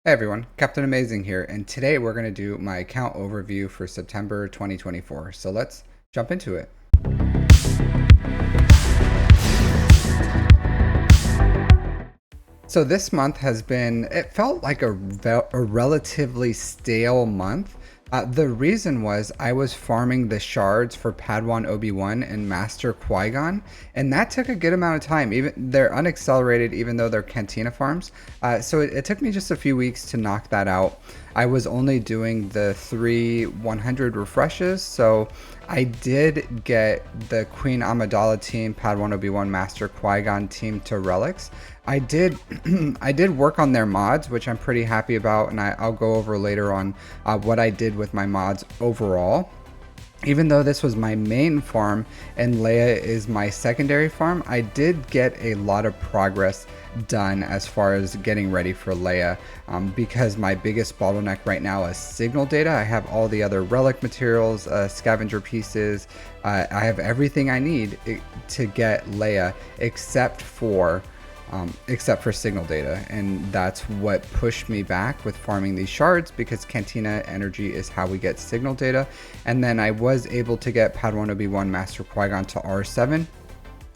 Hey everyone, Captain Amazing here, and today we're going to do my account overview for September 2024. So let's jump into it. So this month has been, it felt like a relatively stale month. The reason was I was farming the shards for Padawan Obi-Wan and Master Qui-Gon, and that took a good amount of time. Even they're unaccelerated, even though they're Cantina farms. So it took me just a few weeks to knock that out. I was only doing the 100 refreshes, so I did get the Queen Amidala team, Padawan Obi-Wan, Master Qui-Gon team to relics. I did I did work on their mods, which I'm pretty happy about, and I'll go over later on what I did with my mods overall. Even though this was my main farm and Leia is my secondary farm, I did get a lot of progress done as far as getting ready for Leia, because my biggest bottleneck right now is signal data. I have all the other relic materials, scavenger pieces. I have everything I need to get Leia except for signal data, and that's what pushed me back with farming these shards, because Cantina energy is how we get signal data. And then I was able to get Padawan Obi-Wan, Master Qui-Gon to R7.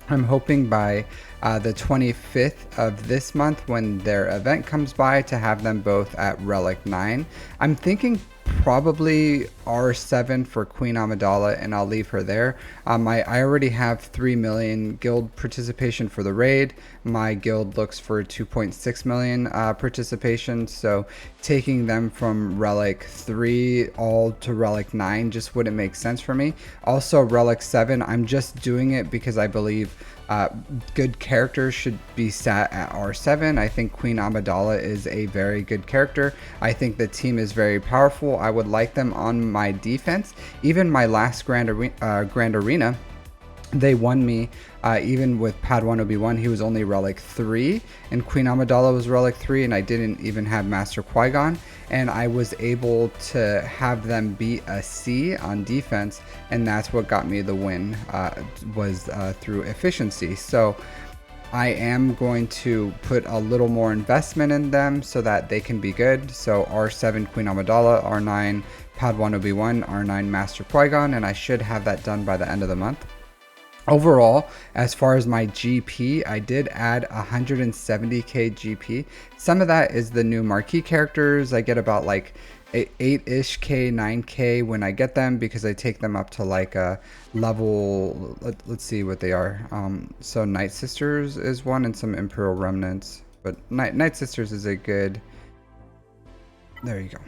I'm hoping by the 25th of this month, when their event comes by, to have them both at Relic 9. I'm thinking probably R7 for Queen Amidala, and I'll leave her there. I already have 3 million guild participation for the raid. My guild looks for 2.6 million participation, so taking them from Relic 3 all to Relic 9 just wouldn't make sense for me. Also, Relic 7, I'm just doing it because I believe good characters should be sat at R7. I think Queen Amidala is a very good character. I think the team is very powerful. I would like them on my defense. Even my last Grand Arena, they won me, even with Padawan Obi-Wan. He was only Relic 3, and Queen Amidala was Relic 3, and I didn't even have Master Qui-Gon, and I was able to have them beat a C on defense, and that's what got me the win, was through efficiency. So I am going to put a little more investment in them so that they can be good. So R7 Queen Amidala, R9 Padawan Obi-Wan, R9 Master Qui-Gon, and I should have that done by the end of the month. Overall, as far as my GP, I did add 170k GP. Some of that is the new marquee characters. I get about like 8-ish k, 9k when I get them, because I take them up to like a level, let's see what they are. So Night Sisters is one, and some Imperial Remnants, but Night Sisters is a good, there you go.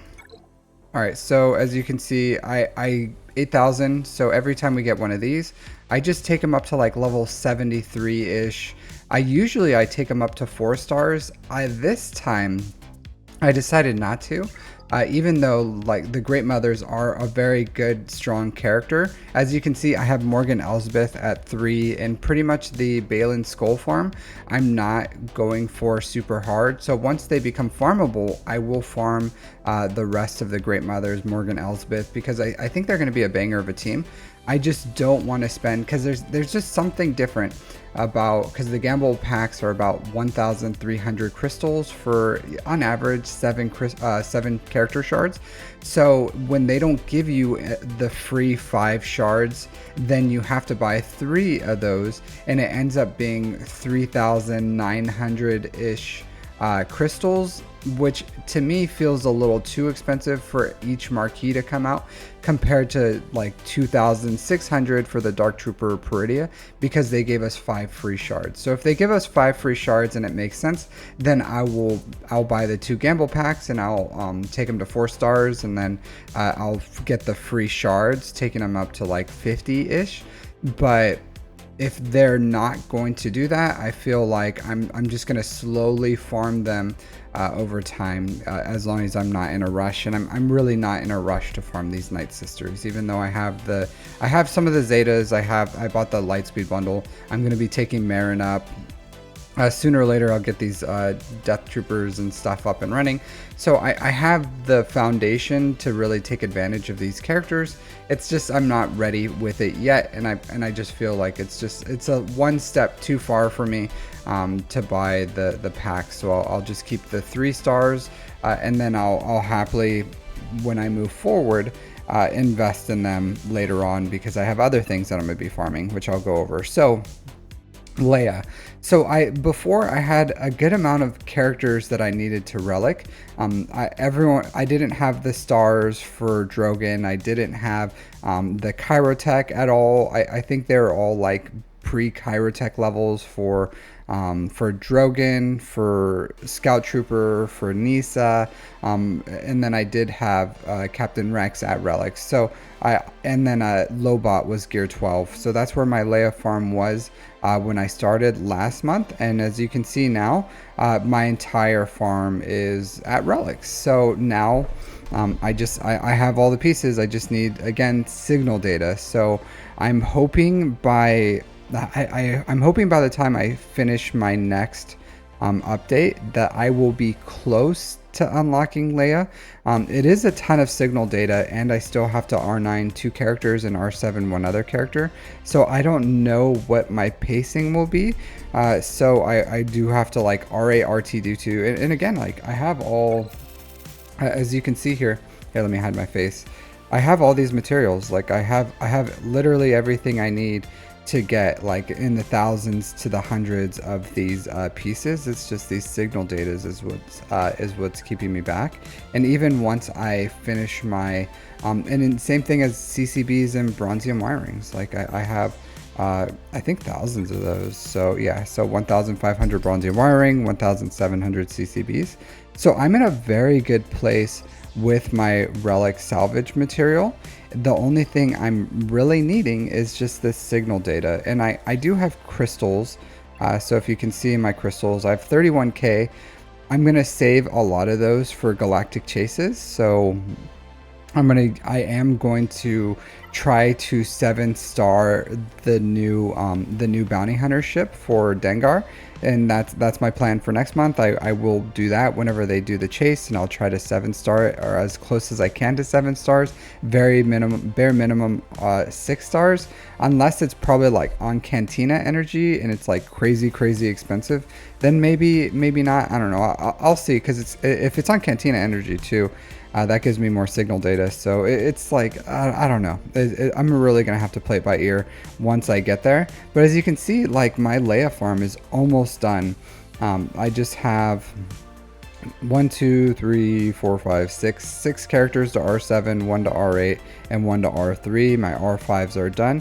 All right, so as you can see, I 8,000. So every time we get one of these, I just take them up to like level 73-ish. I take them up to 4 stars. This time I decided not to. Even though like the Great Mothers are a very good, strong character. As you can see, I have Morgan Elsbeth at 3, and pretty much the Balin Skull farm, I'm not going for super hard. So once they become farmable, I will farm the rest of the Great Mothers, Morgan Elsbeth, because I think they're going to be a banger of a team. I just don't want to spend, because there's just something different about, because the gamble packs are about 1,300 crystals for on average 7 character shards. So when they don't give you the free 5 shards, then you have to buy 3 of those, and it ends up being 3,900 ish crystals, which to me feels a little too expensive for each marquee to come out, compared to like 2,600 for the Dark Trooper Peridia, because they gave us 5 free shards. So if they give us 5 free shards and it makes sense, then I'll buy the 2 gamble packs, and I'll take them to 4 stars, and then I'll get the free shards, taking them up to like 50-ish. But if they're not going to do that, I feel like I'm just going to slowly farm them over time, as long as I'm not in a rush. And I'm really not in a rush to farm these Night Sisters, even though I have some of the Zetas. I bought the Lightspeed bundle. I'm going to be taking Marin up. Sooner or later I'll get these Death Troopers and stuff up and running. So I have the foundation to really take advantage of these characters. It's just I'm not ready with it yet, and I just feel like it's a one step too far for me to buy the pack. So I'll just keep the 3 stars and then I'll happily, when I move forward, invest in them later on because I have other things that I'm going to be farming, which I'll go over. So Leia. So before I had a good amount of characters that I needed to relic. I didn't have the stars for Drogon. I didn't have the Kyrotech at all. I think they're all like pre-Kyrotech levels for Drogon, for Scout Trooper, for Nisa, and then I did have Captain Rex at relics. So and then Lobot was gear 12. So that's where my Leia farm was when I started last month. And as you can see now, my entire farm is at relics. So now I have all the pieces. I just need, again, signal data. So I'm hoping I'm hoping by the time I finish my next update that I will be close to unlocking Leia. It is a ton of signal data, and I still have to R9 2 characters and R7 one other character. So I don't know what my pacing will be. So I do have to like R8 RT do 2, and again, like I have all, as you can see here. Here, let me hide my face. I have all these materials. Like I have literally everything I need to get like in the thousands to the hundreds of these pieces. It's just these signal data is what's keeping me back. And even once I finish my and then same thing as CCBs and bronzium wirings, like I have I think thousands of those. So yeah, so 1,500 bronzium wiring, 1,700 CCBs. So I'm in a very good place with my relic salvage material. The only thing I'm really needing is just this signal data, and I do have crystals. So if you can see my crystals, I have 31k. I'm gonna save a lot of those for galactic chases. So I am going to try to 7-star the new bounty hunter ship for Dengar, and that's my plan for next month. I will do that whenever they do the chase, and I'll try to 7-star it, or as close as I can to 7 stars. Bare minimum 6 stars, unless it's probably like on Cantina energy and it's like crazy expensive. Then maybe not. I don't know. I'll see, because if it's on Cantina energy too. That gives me more signal data, so it's like, I don't know. I'm really gonna have to play it by ear once I get there. But as you can see, like my Leia farm is almost done. I just have 1, 2, 3, 4, 5, 6 characters to R7, 1 to R8, and 1 to R3. My R5s are done.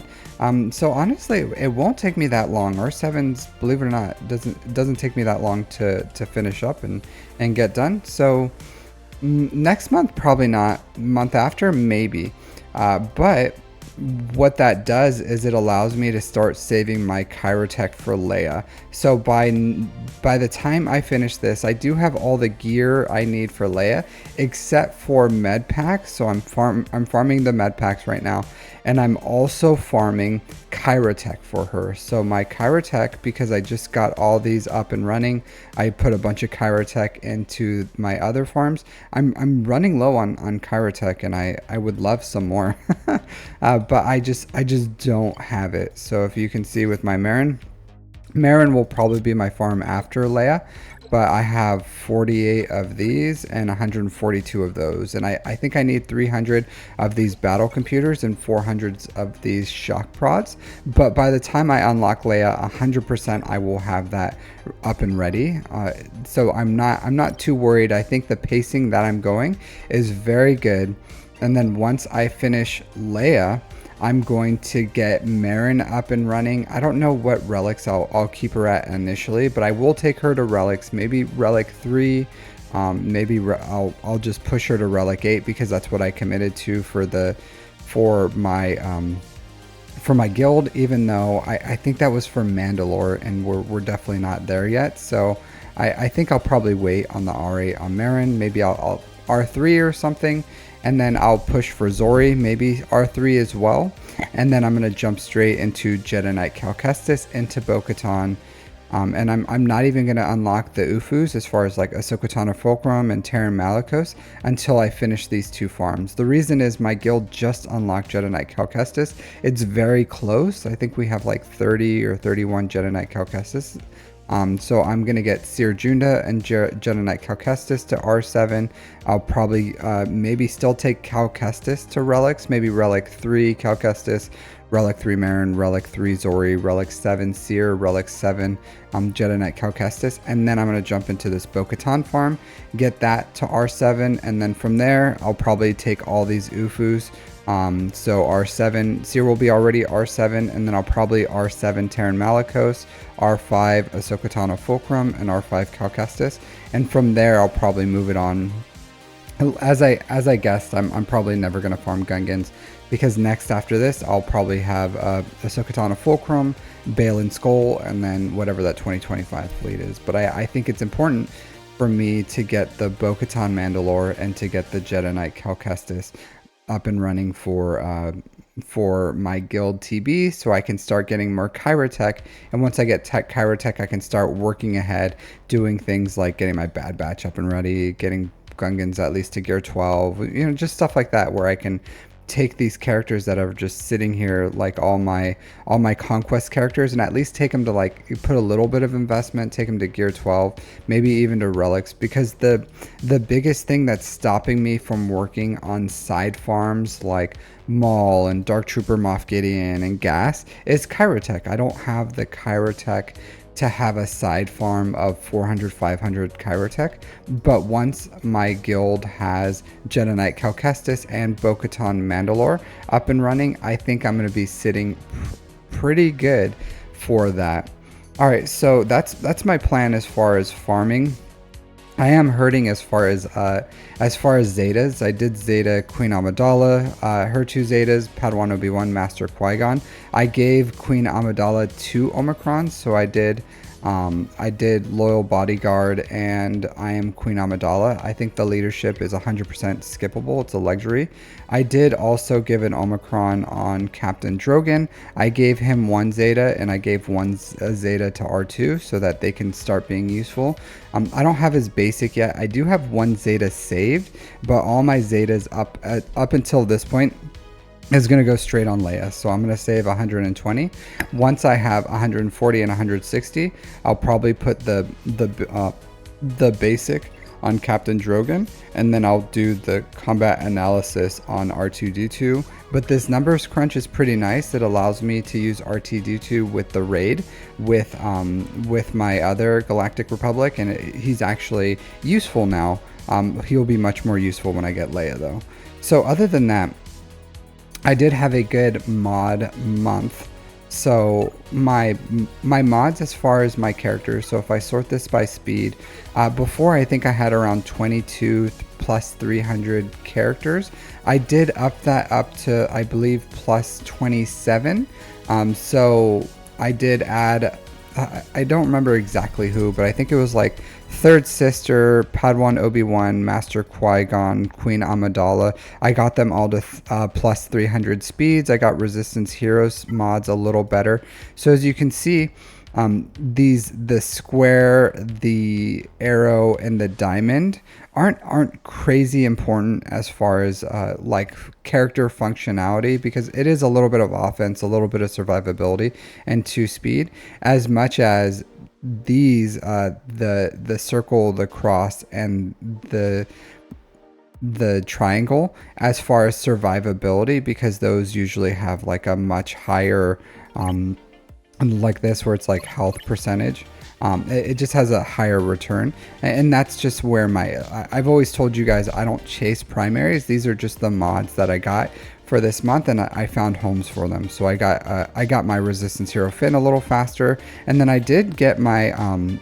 So honestly, it won't take me that long. R7s, believe it or not, doesn't take me that long to finish up and get done. So next month, probably not. Month after, maybe. But what that does is it allows me to start saving my Kyrotech for Leia. So by the time I finish this, I do have all the gear I need for Leia, except for med packs. So I'm farming the med packs right now, and I'm also farming Kyrotech for her. So my Kyrotech, because I just got all these up and running, I put a bunch of Kyrotech into my other farms. I'm running low on Kyrotech, and I would love some more. But I just don't have it. So if you can see with my Marin will probably be my farm after Leia, but I have 48 of these and 142 of those, and I think I need 300 of these battle computers and 400 of these shock prods. But by the time I unlock Leia, 100% I will have that up and ready. So I'm not too worried. I think the pacing that I'm going is very good. And then once I finish Leia, I'm going to get Marin up and running. I don't know what relics I'll keep her at initially, but I will take her to relics, maybe relic 3. Maybe I'll just push her to relic 8, because that's what I committed to for my guild, even though I think that was for Mandalore, and we're definitely not there yet. So I think I'll probably wait on the R8 on Marin. Maybe I'll R3 or something, and then I'll push for Zori, maybe R3 as well, and then I'm going to jump straight into Jedi Knight Cal Kestis, into Bo-Katan, and I'm not even going to unlock the Ufus as far as like Ahsoka Tano Fulcrum and Terran Malicos until I finish these 2 farms. The reason is my guild just unlocked Jedi Knight Cal Kestis. It's very close. I think we have like 30 or 31 Jedi Knight Cal Kestis So I'm going to get Seer Junda and Jedi Knight Cal Kestis to R7. I'll probably maybe still take Cal Kestis to relics, maybe relic 3 Cal Kestis, relic 3 Marin, relic 3 Zori, relic 7 Seer, relic 7 Jedi Knight Cal Kestis, and then I'm going to jump into this Bo-Katan farm, get that to R7, and then from there I'll probably take all these Ufus. So R7, Seer will be already R7, and then I'll probably R7 Terran Malicos, R5 Ahsoka Tano Fulcrum, and R5 Cal Kestis, and from there I'll probably move it on. As I guessed, I'm probably never going to farm Gungans, because next after this I'll probably have Ahsoka Tano Fulcrum, Balin Skull, and then whatever that 2025 fleet is. But I think it's important for me to get the Bo-Katan Mandalore and to get the Jedi Knight Cal Kestis up and running for my guild TB, so I can start getting more Kyrotech, and once I get Kyrotech, I can start working ahead, doing things like getting my Bad Batch up and ready, getting Gungans at least to gear 12, just stuff like that, where I can take these characters that are just sitting here, like all my conquest characters, and at least take them to, like, put a little bit of investment, take them to gear 12, maybe even to relics, because the biggest thing that's stopping me from working on side farms like Maul and Dark Trooper Moff Gideon and Gas is Kyrotech. I don't have the Kyrotech to have a side farm of 400, 500 Kyrotech, but once my guild has Jedi Knight Cal Kestis and Bo-Katan Mandalore up and running, I think I'm going to be sitting pretty good for that. All right, so that's my plan as far as farming. I am hurting as far as Zetas. I did Zeta Queen Amidala, her 2 Zetas, Padawan Obi-Wan, Master Qui-Gon. I gave Queen Amidala 2 Omicrons, so I did Loyal Bodyguard, and I am Queen Amidala. I think the leadership is 100% skippable. It's a luxury. I did also give an Omicron on Captain Drogon. I gave him 1 Zeta, and I gave 1 Zeta to R2 so that they can start being useful. I don't have his basic yet. I do have 1 Zeta saved, but all my Zetas up until this point is going to go straight on Leia. So I'm going to save 120. Once I have 140 and 160, I'll probably put the basic on Captain Drogon, and then I'll do the combat analysis on R2-D2. But this numbers crunch is pretty nice. It allows me to use R2-D2 with the raid with my other Galactic Republic, and he's actually useful now. He'll be much more useful when I get Leia though. So other than that, I did have a good mod month. So my mods as far as my characters, so if I sort this by speed, before I think I had around 22 plus 300 characters. I did up that up to, I believe, plus 27. So I did add, I don't remember exactly who, but I think it was like Third Sister, Padawan Obi-Wan, Master Qui-Gon, Queen Amidala. I got them all to plus 300 speeds. I got Resistance Heroes mods a little better. So as you can see, the square, the arrow, and the diamond aren't crazy important as far as like character functionality, because it is a little bit of offense, a little bit of survivability, and 2 speed, as much as these the circle, the cross, and the triangle as far as survivability, because those usually have like a much higher like this, where it's like health percentage. It just has a higher return, and that's just where I've always told you guys, I don't chase primaries. These are just the mods that I got for this month, and I found homes for them. So I got my Resistance Hero Finn a little faster, and then I did get my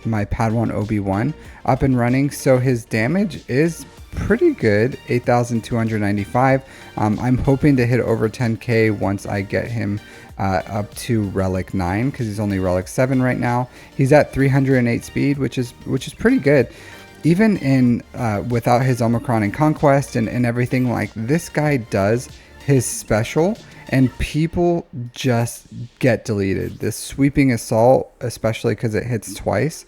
my Padawan Obi-Wan up and running. So his damage is pretty good, 8,295. I'm hoping to hit over 10k once I get him up to relic 9, because he's only relic 7 right now. He's at 308 speed, which is pretty good, even in without his Omicron and Conquest and everything. Like, this guy does his special and people just get deleted. This sweeping assault, especially because it hits twice,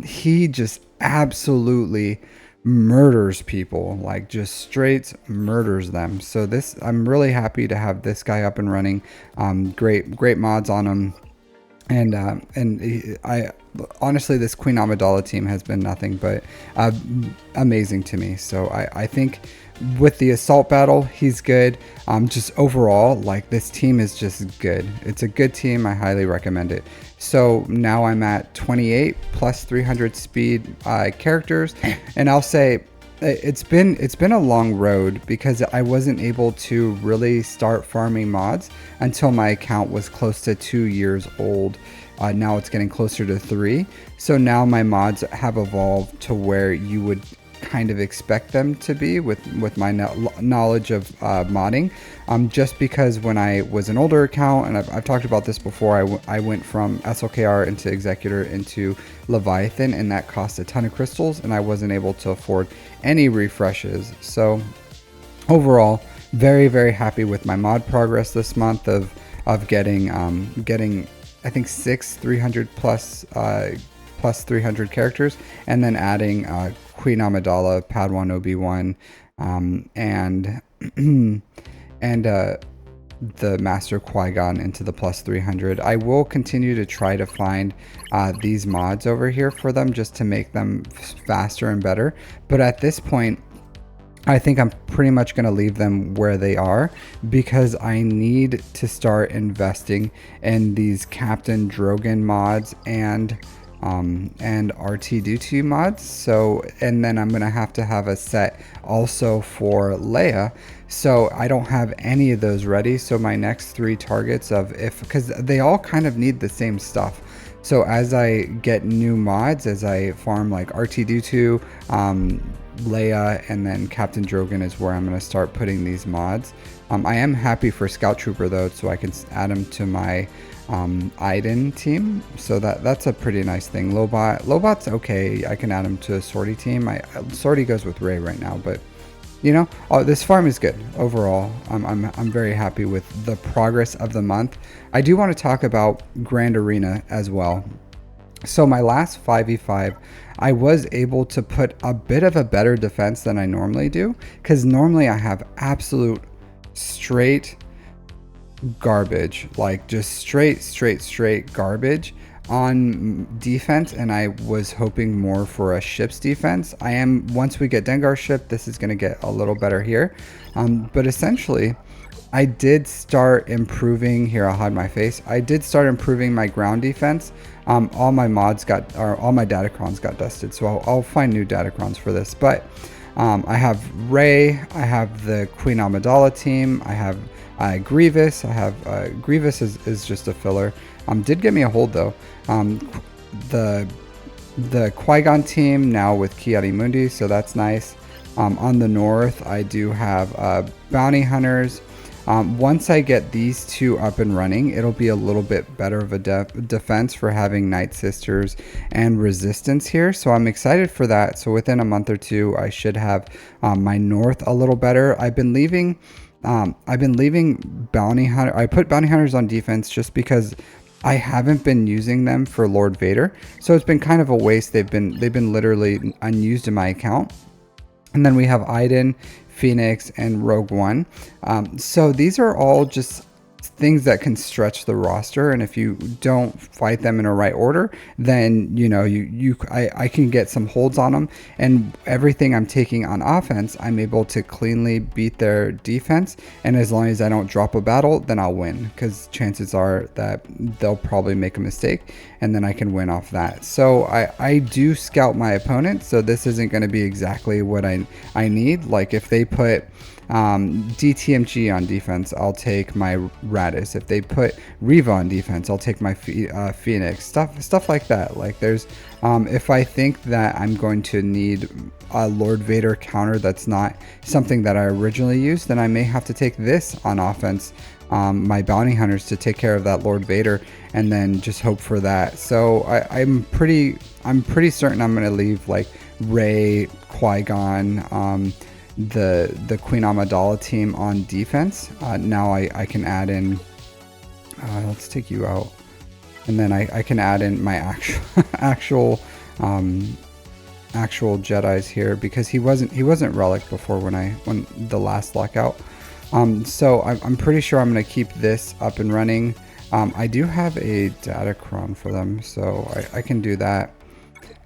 he just absolutely murders people, like just straight murders them. So this, I'm really happy to have this guy up and running. Great mods on him, and honestly, this Queen Amidala team has been nothing but amazing to me. So I think with the assault battle, he's good. Just overall, like, this team is just good. It's a good team. I highly recommend it. So now I'm at 28 plus 300 speed characters, and I'll say it's been a long road because I wasn't able to really start farming mods until my account was close to 2 years old. Now it's getting closer to 3. So now my mods have evolved to where you would kind of expect them to be with my knowledge of modding. Just because when I was an older account, and I've talked about this before, I went from SLKR into Executor into Leviathan, and that cost a ton of crystals, and I wasn't able to afford any refreshes. So overall, very, very happy with my mod progress this month of getting I think 6 300 plus 300 characters, and then adding Queen Amidala, Padawan Obi-Wan, and the Master Qui-Gon into the plus 300. I will continue to try to find these mods over here for them just to make them faster and better. But at this point, I think I'm pretty much going to leave them where they are because I need to start investing in these Captain Drogon mods and RT-D2 mods. So, and then I'm gonna have a set also for Leia. So I don't have any of those ready. So my next 3 targets because they all kind of need the same stuff. So as I get new mods, as I farm like RT-D2, Leia, and then Captain Drogon is where I'm going to start putting these mods. I am happy for Scout Trooper though, so I can add him to my Iden team. So that's a pretty nice thing. Lobot's okay. I can add him to a sortie team. Sortie goes with Rey right now, but you know, this farm is good overall. I'm very happy with the progress of the month. I do want to talk about Grand Arena as well. So my last 5v5, I was able to put a bit of a better defense than I normally do, because normally I have absolute straight garbage, like just straight garbage on defense, and I was hoping more for a ship's defense. Once we get Dengar's ship, this is going to get a little better here, but essentially I did start improving here. I'll hide my face. I did start improving my ground defense. All my datacrons got dusted, so I'll find new datacrons for this. But I have Rey, I have the Queen Amidala team, I have Grievous. I have Grievous is just a filler. Did get me a hold though. The Qui-Gon team now with Ki-Adi-Mundi, so that's nice. On the north, I do have Bounty Hunters. Once I get these 2 up and running, it'll be a little bit better of a defense for having Night Sisters and Resistance here. So I'm excited for that. So within a month or 2, I should have my north a little better. I've been leaving Bounty Hunter. I put Bounty Hunters on defense just because I haven't been using them for Lord Vader. So it's been kind of a waste. They've been literally unused in my account. And then we have Iden, Phoenix, and Rogue One. So these are all just things that can stretch the roster, and if you don't fight them in a right order, then you know I can get some holds on them, and everything I'm taking on offense, I'm able to cleanly beat their defense, and as long as I don't drop a battle, then I'll win, because chances are that they'll probably make a mistake, and then I can win off that. So I do scout my opponent, so this isn't going to be exactly what I need. Like if they put DTMG on defense, I'll take my Radis. If they put Reva on defense, I'll take my Phoenix. Stuff like that. Like there's if I think that I'm going to need a Lord Vader counter that's not something that I originally used, then I may have to take this on offense, my Bounty Hunters, to take care of that Lord Vader, and then just hope for that. So I'm pretty certain I'm going to leave like Rey, Qui-Gon, the Queen Amidala team on defense. Now I can add in, let's take you out, and then I can add in my actual Jedis here, because he wasn't relic before when the last lockout. So I'm pretty sure I'm gonna keep this up and running. I do have a Datacron for them, so I can do that.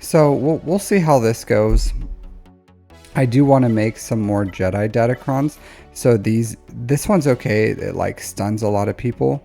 So we'll see how this goes. I do want to make some more Jedi Datacrons. So this one's okay. It like stuns a lot of people.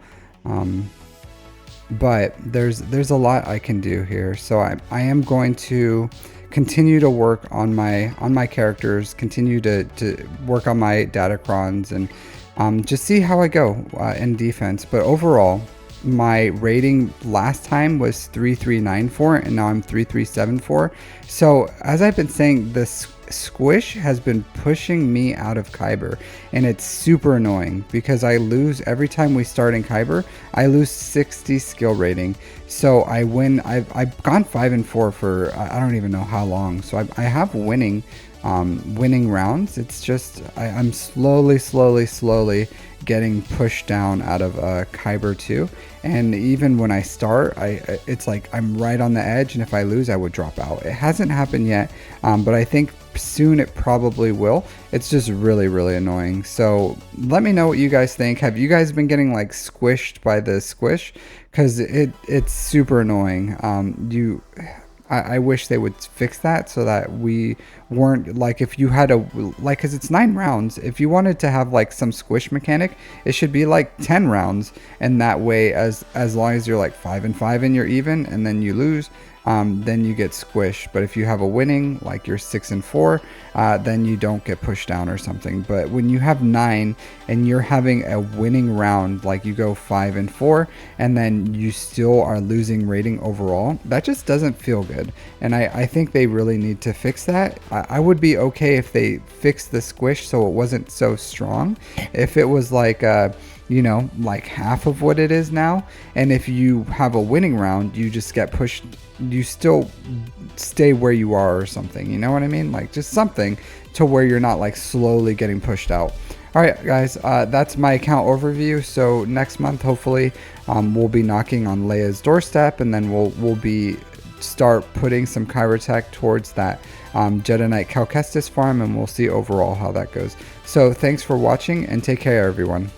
But there's a lot I can do here. So I am going to continue to work on my characters, continue to work on my Datacrons, and just see how I go in defense. But overall, my rating last time was 3394 and now I'm 3374. So as I've been saying, this Squish has been pushing me out of Kyber, and it's super annoying because I lose every time we start in Kyber. I lose 60 skill rating, so I win. I've gone 5 and 4 for I don't even know how long. So I have winning rounds. It's just I'm slowly getting pushed down out of Kyber 2. And even when I start, it's like I'm right on the edge, and if I lose, I would drop out. It hasn't happened yet, but I think soon it probably will. It's just really annoying. So let me know what you guys think. Have you guys been getting like squished by the Squish? Because it's super annoying. I wish they would fix that so that we weren't like, if you had because it's 9 rounds. If you wanted to have like some squish mechanic, it should be like 10 rounds, and that way as long as you're like 5 and 5 and you're even, and then you lose, then you get squished. But if you have a winning, like you're 6 and 4, then you don't get pushed down or something. But when you have 9 and you're having a winning round, like you go 5 and 4, and then you still are losing rating overall, that just doesn't feel good. And I think they really need to fix that. I would be okay if they fixed the squish so it wasn't so strong. If it was like you know, like half of what it is now, and if you have a winning round, you just get pushed, you still stay where you are or something, you know what I mean? Like just something to where you're not like slowly getting pushed out. All right, guys, that's my account overview. So next month, hopefully, we'll be knocking on Leia's doorstep, and then we'll be start putting some Kyber tech towards that Jedi Knight Cal Kestis farm, and we'll see overall how that goes. So thanks for watching, and take care, everyone.